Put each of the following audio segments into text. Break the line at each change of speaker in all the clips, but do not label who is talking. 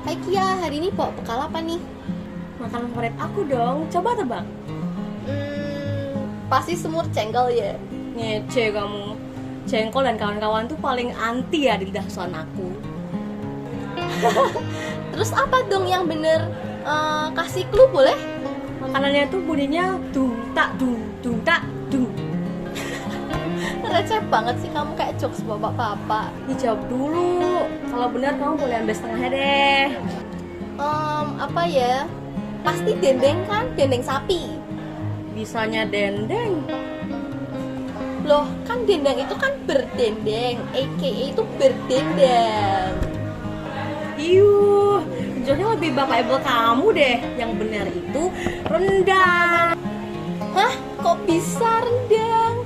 Hai Kia, hari ini bawa bekal apa nih?
Makanan favorit aku dong, coba tebak.
Pasti semur cengkel ya.
Ngece kamu. Jengkol dan kawan-kawan tuh paling anti ya di lidah suan aku.
Terus apa dong yang bener? Kasih clue boleh?
Makanannya tuh bunyinya dung tak dung dung tak dung.
Receh banget sih kamu, kayak jokes bapak-bapak.
Dijawab dulu. Kalau benar kamu boleh ambil setengahnya deh.
Apa ya? Pasti dendeng kan? Dendeng sapi.
Bisanya dendeng.
Loh, kan dendeng itu kan berdendeng, aka itu berdendang.
Iyuh, jujurnya lebih bapak-ibu kamu deh. Yang benar itu rendang.
Hah? Kok bisa rendang?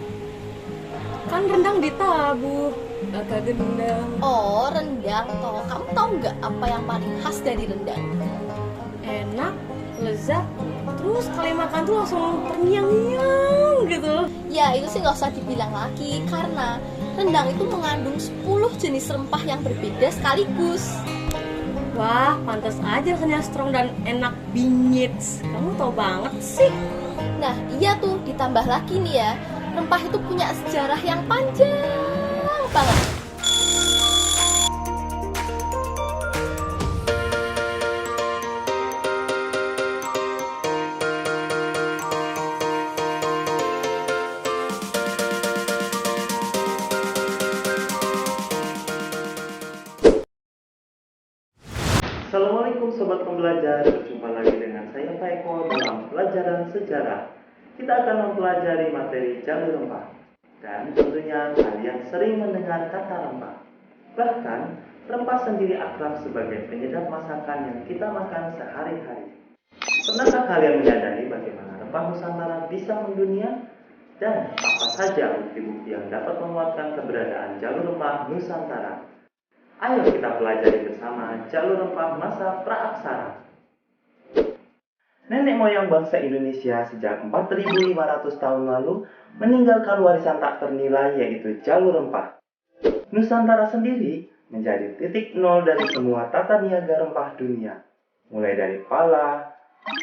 Kan rendang ditabuh, agak gendang.
Oh, rendang toh. Kamu tahu nggak apa yang paling khas dari rendang?
Enak, lezat, terus kali makan tuh langsung terngiang-ngiang gitu.
Ya, itu sih nggak usah dibilang lagi, karena rendang itu mengandung 10 jenis rempah yang berbeda sekaligus.
Wah, pantas aja rasanya strong dan enak bingits. Kamu tau banget sih.
Nah, iya tuh, ditambah lagi nih ya, rempah itu punya sejarah yang panjang banget.
Assalamualaikum Sobat Pembelajar, berjumpa lagi dengan saya Pak Eko dalam pelajaran sejarah. Kita akan mempelajari materi jalur rempah. Dan tentunya kalian sering mendengar kata rempah. Bahkan, rempah sendiri akrab sebagai penyedap masakan yang kita makan sehari-hari. Pernahkah kalian menyadari bagaimana rempah Nusantara bisa mendunia? Dan apa saja bukti-bukti yang dapat menguatkan keberadaan jalur rempah Nusantara? Ayo kita pelajari bersama jalur rempah masa praaksara. Nenek moyang bangsa Indonesia sejak 4.500 tahun lalu meninggalkan warisan tak ternilai, yaitu jalur rempah. Nusantara sendiri menjadi titik nol dari semua tata niaga rempah dunia, mulai dari pala,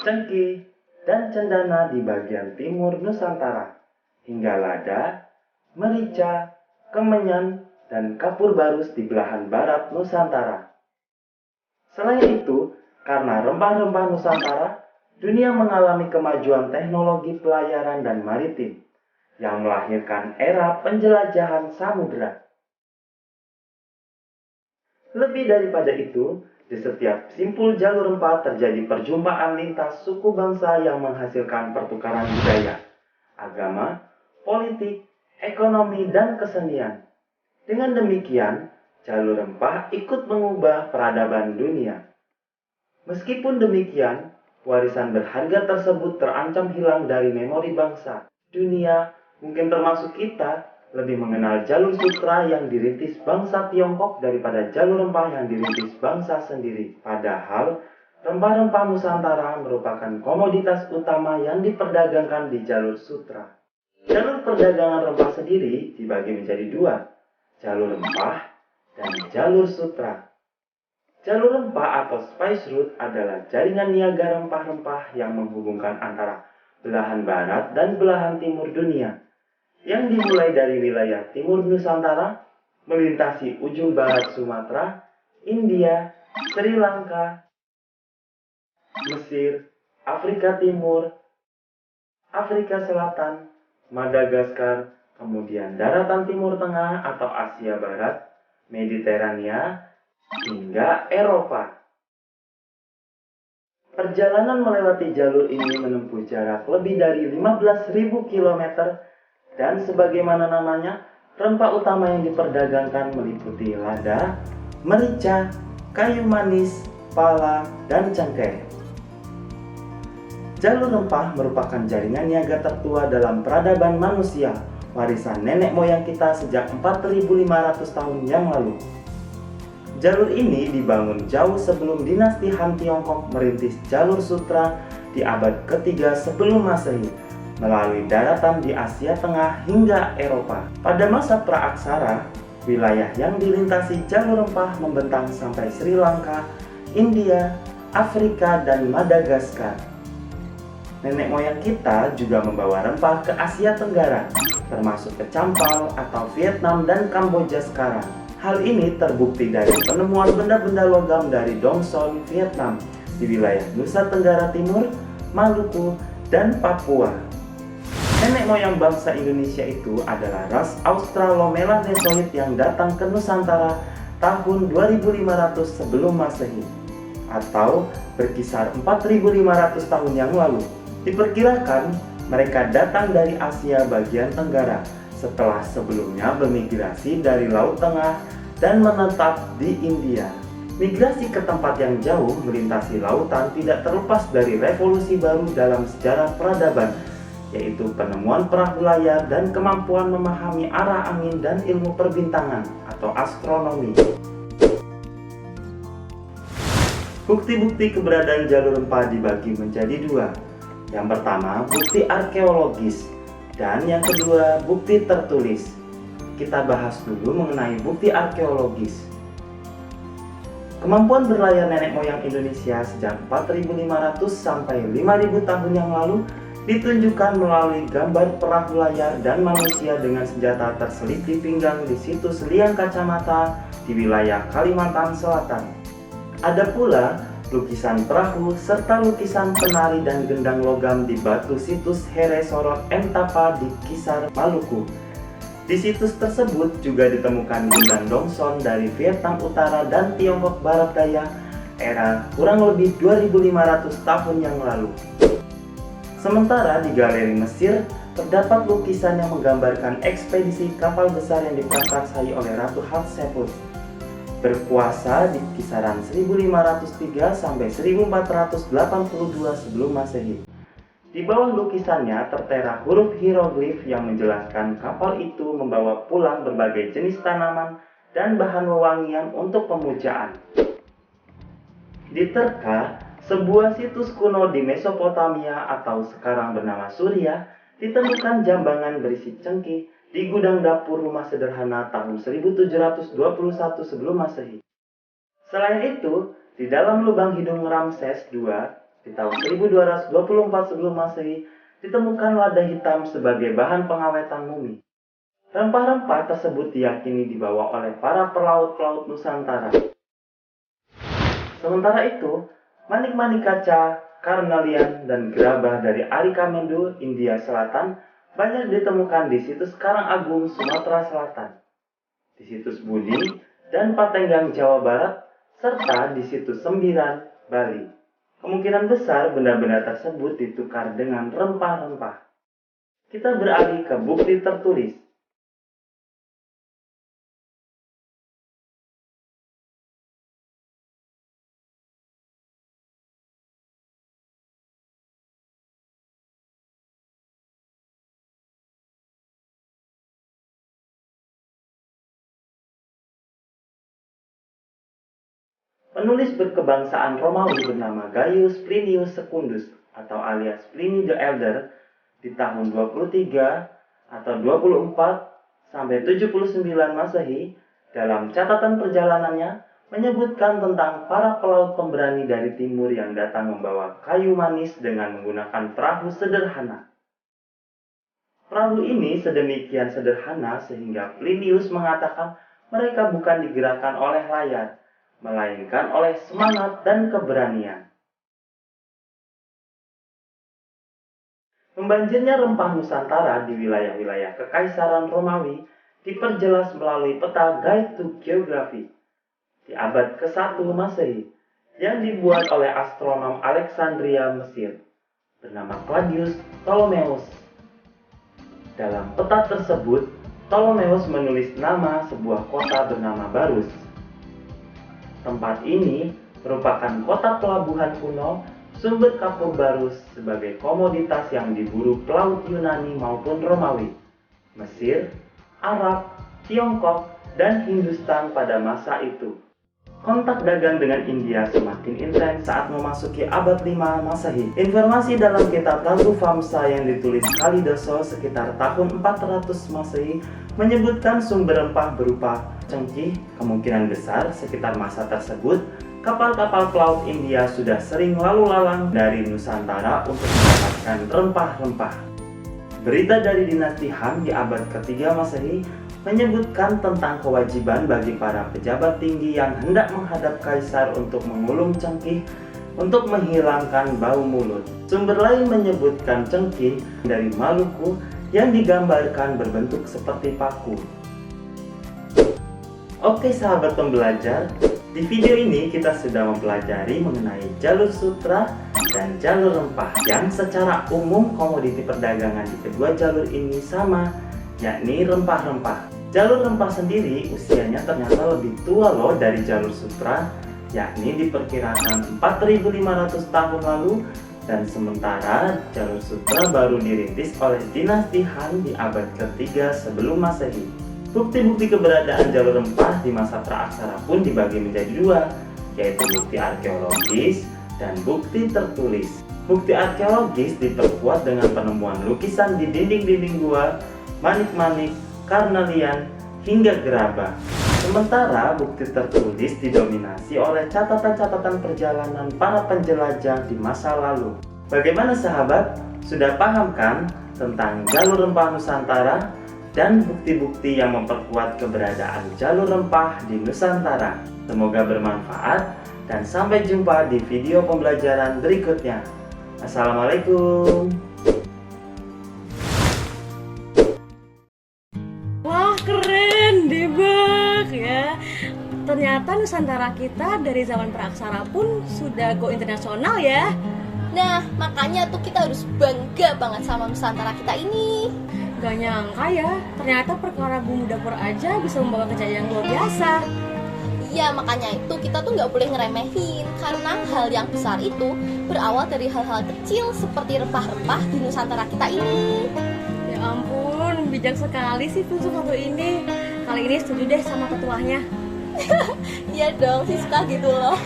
cengkih, dan cendana di bagian timur Nusantara, hingga lada, merica, kemenyan, dan kapur barus di belahan barat Nusantara. Selain itu, karena rempah-rempah Nusantara, dunia mengalami kemajuan teknologi pelayaran dan maritim yang melahirkan era penjelajahan samudera. Lebih daripada itu, di setiap simpul jalur rempah terjadi perjumpaan lintas suku bangsa yang menghasilkan pertukaran budaya, agama, politik, ekonomi, dan kesenian. Dengan demikian, jalur rempah ikut mengubah peradaban dunia. Meskipun demikian, warisan berharga tersebut terancam hilang dari memori bangsa. Dunia, mungkin termasuk kita, lebih mengenal jalur sutra yang dirintis bangsa Tiongkok daripada jalur rempah yang dirintis bangsa sendiri. Padahal, rempah-rempah Nusantara merupakan komoditas utama yang diperdagangkan di jalur sutra. Jalur perdagangan rempah sendiri dibagi menjadi dua, jalur rempah dan jalur sutra. Jalur rempah atau spice route adalah jaringan niaga rempah-rempah yang menghubungkan antara belahan barat dan belahan timur dunia, yang dimulai dari wilayah timur Nusantara, melintasi ujung barat Sumatera, India, Sri Lanka, Mesir, Afrika Timur, Afrika Selatan, Madagaskar, kemudian daratan Timur Tengah atau Asia Barat, Mediterania, hingga Eropa. Perjalanan melewati jalur ini menempuh jarak lebih dari 15.000 km dan sebagaimana namanya, rempah utama yang diperdagangkan meliputi lada, merica, kayu manis, pala, dan cengkeh. Jalur rempah merupakan jaringan niaga tertua dalam peradaban manusia, warisan nenek moyang kita sejak 4.500 tahun yang lalu. Jalur ini dibangun jauh sebelum dinasti Han Tiongkok merintis jalur sutra di abad ketiga sebelum Masehi, melalui daratan di Asia Tengah hingga Eropa. Pada masa praaksara, wilayah yang dilintasi jalur rempah membentang sampai Sri Lanka, India, Afrika, dan Madagaskar. Nenek moyang kita juga membawa rempah ke Asia Tenggara, termasuk ke Campal atau Vietnam dan Kamboja sekarang. Hal ini terbukti dari penemuan benda-benda logam dari Dong Son, Vietnam, di wilayah Nusa Tenggara Timur, Maluku, dan Papua. Nenek moyang bangsa Indonesia itu adalah ras Australomelanesoid yang datang ke Nusantara tahun 2500 sebelum Masehi, atau berkisar 4500 tahun yang lalu. Diperkirakan mereka datang dari Asia bagian tenggara setelah sebelumnya bermigrasi dari Laut Tengah dan menetap di India. Migrasi ke tempat yang jauh melintasi lautan tidak terlepas dari revolusi baru dalam sejarah peradaban, yaitu penemuan perahu layar dan kemampuan memahami arah angin dan ilmu perbintangan atau astronomi. Bukti-bukti keberadaan jalur rempah dibagi menjadi dua. Yang pertama, bukti arkeologis, dan yang kedua, bukti tertulis. Kita bahas dulu mengenai bukti arkeologis. Kemampuan berlayar nenek moyang Indonesia sejak 4.500 sampai 5.000 tahun yang lalu ditunjukkan melalui gambar perahu layar dan manusia dengan senjata terselip di pinggang di situs Liang Kacamata di wilayah Kalimantan Selatan. Ada pula lukisan perahu serta lukisan penari dan gendang logam di batu situs Here Sorot Entapa di Kisar, Maluku. Di situs tersebut juga ditemukan gendang Dongson dari Vietnam Utara dan Tiongkok Barat Daya era kurang lebih 2500 tahun yang lalu. Sementara di galeri Mesir terdapat lukisan yang menggambarkan ekspedisi kapal besar yang diprakarsai oleh Ratu Hatshepsut berkuasa di kisaran 1503 sampai 1482 sebelum Masehi. Di bawah lukisannya tertera huruf hieroglif yang menjelaskan kapal itu membawa pulang berbagai jenis tanaman dan bahan wewangian untuk pemujaan. Diterka, sebuah situs kuno di Mesopotamia atau sekarang bernama Suria, ditemukan jambangan berisi cengkih di gudang dapur rumah sederhana tahun 1721 sebelum Masehi. Selain itu, di dalam lubang hidung Ramses II di tahun 1224 sebelum Masehi ditemukan lada hitam sebagai bahan pengawetan mumi. Rempah-rempah tersebut diyakini dibawa oleh para pelaut-pelaut Nusantara. Sementara itu, manik-manik kaca, karnelian, dan gerabah dari Arikamendo, India Selatan banyak ditemukan di situs Karangagung, Sumatera Selatan, di situs Budi dan Patenggang, Jawa Barat, serta di situs Sembiran, Bali. Kemungkinan besar benda-benda tersebut ditukar dengan rempah-rempah. Kita beralih ke bukti tertulis. Penulis berkebangsaan Romawi bernama Gaius Plinius Secundus atau alias Pliny the Elder di tahun 23 atau 24 sampai 79 Masehi dalam catatan perjalanannya menyebutkan tentang para pelaut pemberani dari timur yang datang membawa kayu manis dengan menggunakan perahu sederhana. Perahu ini sedemikian sederhana sehingga Plinius mengatakan mereka bukan digerakkan oleh layar, melainkan oleh semangat dan keberanian. Membanjirnya rempah Nusantara di wilayah-wilayah Kekaisaran Romawi diperjelas melalui peta Guide to Geography di abad ke-1 Masehi yang dibuat oleh astronom Alexandria, Mesir bernama Claudius Ptolemeus. Dalam peta tersebut, Ptolemeus menulis nama sebuah kota bernama Barus. Tempat ini merupakan kota pelabuhan kuno, sumber kapur Barus sebagai komoditas yang diburu pelaut Yunani maupun Romawi, Mesir, Arab, Tiongkok, dan Hindustan pada masa itu. Kontak dagang dengan India semakin intens saat memasuki abad 5 Masehi. Informasi dalam kitab Ratu Vamsa yang ditulis Kalidaso sekitar tahun 400 Masehi menyebutkan sumber rempah berupa cengkih, kemungkinan besar sekitar masa tersebut kapal-kapal pelaut India sudah sering lalu lalang dari Nusantara untuk mendapatkan rempah-rempah. Berita dari dinasti Han di abad ketiga Masehi menyebutkan tentang kewajiban bagi para pejabat tinggi yang hendak menghadap kaisar untuk mengulung cengkih untuk menghilangkan bau mulut. Sumber lain menyebutkan cengkih dari Maluku yang digambarkan berbentuk seperti paku. Oke sahabat pembelajar, di video ini kita sudah mempelajari mengenai jalur sutra dan jalur rempah yang secara umum komoditi perdagangan di kedua jalur ini sama, yakni rempah-rempah. Jalur rempah sendiri usianya ternyata lebih tua loh dari jalur sutra, yakni diperkirakan 4.500 tahun lalu, dan sementara jalur sutra baru dirintis oleh dinasti Han di abad ketiga sebelum Masehi. Bukti-bukti keberadaan jalur rempah di masa praaksara pun dibagi menjadi dua, yaitu bukti arkeologis dan bukti tertulis. Bukti arkeologis diperkuat dengan penemuan lukisan di dinding-dinding gua, manik-manik, karnelian, hingga gerabah. Sementara bukti tertulis didominasi oleh catatan-catatan perjalanan para penjelajah di masa lalu. Bagaimana sahabat? Sudah paham kan tentang jalur rempah Nusantara dan bukti-bukti yang memperkuat keberadaan jalur rempah di Nusantara? Semoga bermanfaat dan sampai jumpa di video pembelajaran berikutnya. Assalamualaikum.
Wah, keren, debak ya. Ternyata Nusantara kita dari zaman praaksara pun sudah go internasional ya.
Nah, makanya tuh kita harus bangga banget sama Nusantara kita ini.
Gak nyangka ya, ternyata perkara bumbu dapur aja bisa membawa kejayaan yang luar biasa.
Iya, makanya itu kita tuh nggak boleh ngeremehin, karena hal yang besar itu berawal dari hal-hal kecil seperti rempah-rempah di Nusantara kita ini.
Ya ampun, bijak sekali sih Pun satu ini. Kali ini setuju deh sama ketuanya.
Iya dong, sih suka gitu loh.